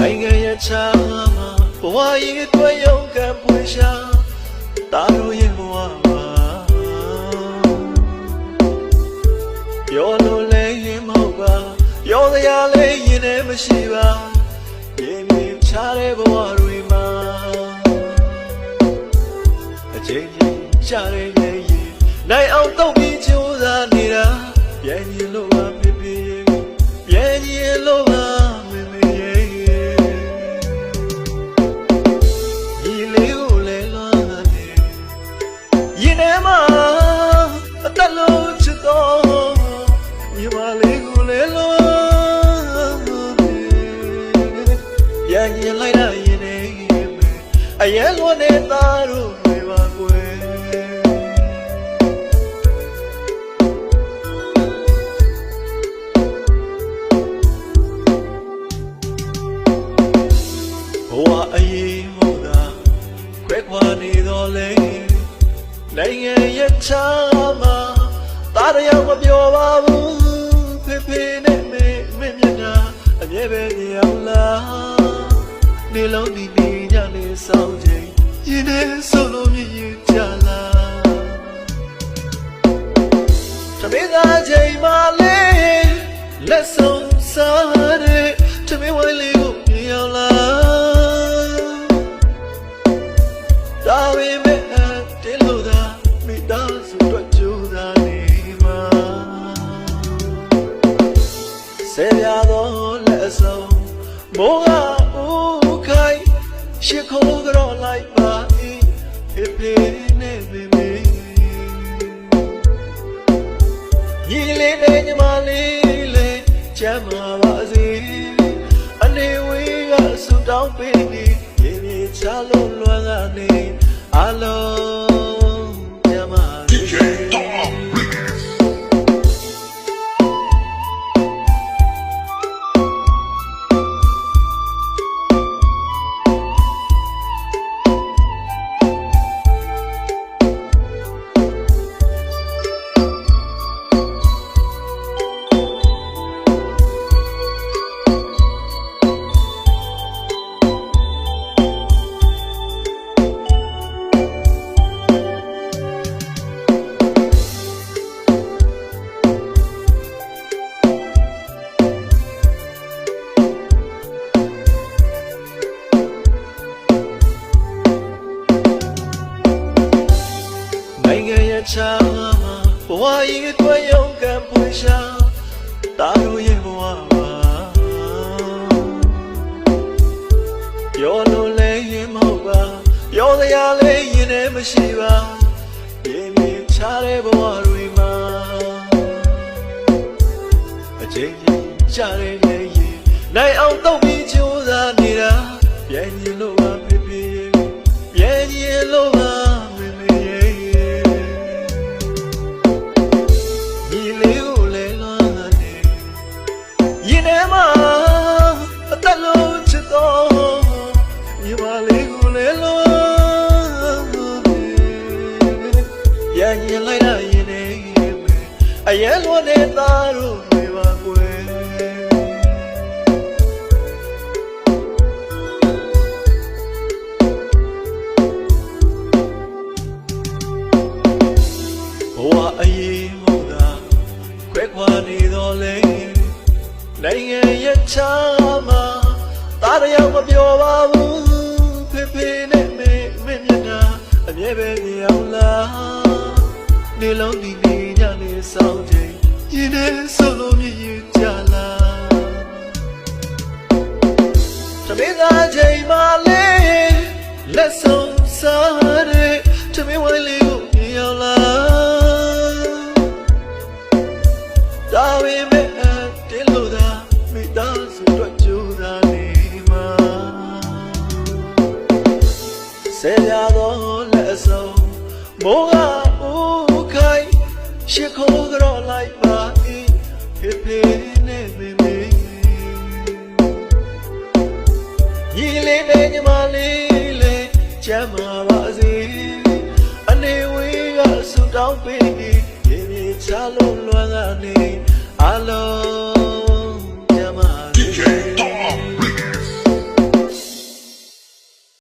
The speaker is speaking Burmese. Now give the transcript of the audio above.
နိုင်ငံရချာမှာဘဝရဲ့တွေ့ရုံကပွင့်ရှာတာတို့ရဲ့ဘဝမှာပြောလို့လည်းရင်မဟုတ်ပါပြောစရာလည်းရင်ထဲမရှိပါရင်မြင်ချတဲ့ဘဝတွေမှာအချိန်ချင်းချတဲ့ရဲ့နိုင်အောင်တော့ပြီးကြိုးစားနေတာပြန်ရင်လို့ပါဖြစ်ဖြစ်ပြန်ရင်လို့ပါမမေရဲ့ဒီလေးကိုလည်းလွမ်းနေရင်ထဲမှာအသက်လုံးချစ်တော့ညီမလေးကိုလည်းလွမ်းနေပြန်ရင်လိုက်တာရင်ထဲအရဲလွန်တဲ့သားတို့တွေပါကွယ်အရေးမို့သာခွဲခွာနေတော့လေနိုင်ငံရဲ့ချာမှာတားရရောက်မပြောပါဘူးဖေဖေနဲ့မေမျက်နှာအမြဲပဲကြည်အောင်လားနေလုံးဒီနေညနေဆောင်ချိန်ရင်ထဲဆုံးလို့မြည်ရကြလားတမင်သားချိန်မှလေးလက်ဆုံးစားတဲ့တမင်ဝိုင်းလေးကိုမြင်အောင်လားဒါပေမဲ့တင်းလို့သာမိသားစုတွေ့ကြိုးစားနေမှာဆယ်ပြားသောလက်ဆုံးမိုးကဦးခိုင်ရှစ်ခိုးကြောလိုက်ပါ၏ဖေဖေနဲ့မေမေညီလေးနဲ့ညီမလေးလေးချမ်းသာပါစေအနေဝေးကဆုတောင်းပေးနေရေမြေချလို့လွမ်းကနေအလုံးကြမ်းပါစေDJ Tomနိုင်ငံရချာမှာဘဝရဲ့တွေ့ရုံကပွင့်ရှာတာတို့ရဲ့ဘဝမှာပြောလို့လည်းရင်မဟုတ်ပါပြောစရာလည်းရင်ထဲမရှိပါရင်မြင်ချတဲ့ဘဝတွေမှာအချိန်ချင်းချတဲ့ရဲ့နိုင်အောင်တော့ပြီးကြိုးစားနေတာပြန်ရင်လို့ပါဖြစ်ဖြစ်ပြန်ရင်လို့ပါရင်ထဲမှာအသက်လုံးချစ်တော့ညီမလေးကိုလည်းလွမ်းနေပြန်ရင်လိုက်တာရင်ထဲအရဲလွန်တဲ့သားတို့တွေပါကွယ်ဘဝအရေးမို့သာခွဲခွာနေတော့လေနိုင်ငံရဲ့ချာမှာတားရရောက်မပြောပါဘူးဖေဖေနဲ့မေမျက်နှာအမြဲပဲကြည်အောင်လားနေလုံးဒီနေညနေဆောင်ချိန်ရင်ထဲဆုံးလို့မြည်ရကြလားတမင်သားချိန်မှလေးလက်ဆုံးစားတဲ့တမင်ဝိုင်းလေးကိုမြင်အောင်လားဒါပေမဲ့တင်းလို့သာမိသားစုတွေ့ကြိုးစားနေမှာဆယ်ပြားသောလက်ဆုံးမိုးကဦးခိုင်ရှစ်ခိုးကြောလိုက်ပါ၏ဖေဖေနဲ့မေမေညီလေးနဲ့ညီမလေးလေးချမ်းသာပါစေအနေဝေးကဆုတောင်းပေးရေမြေချလို့လွမ်းကနေအလုံး